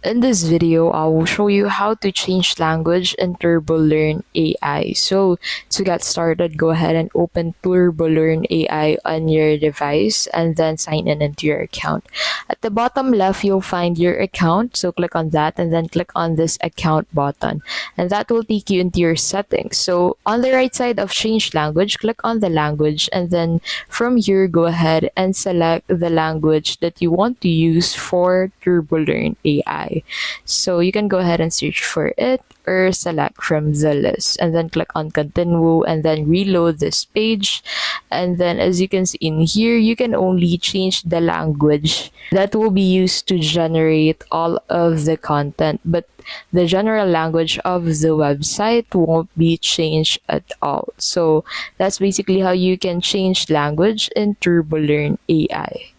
In this video, I will show you how to change language in TurboLearn AI. So to get started, go ahead and open TurboLearn AI on your device and then sign in into your account. At the bottom left, you'll find your account. So click on that and then click on this account button. And that will take you into your settings. So on the right side of change language, click on the language and then from here, go ahead and select the language that you want to use for TurboLearn AI. So you can go ahead and search for it or select from the list and then click on continue and then reload this page. And then as you can see in here, you can only change the language that will be used to generate all of the content, but the general language of the website won't be changed at all. So that's basically how you can change language in TurboLearn AI.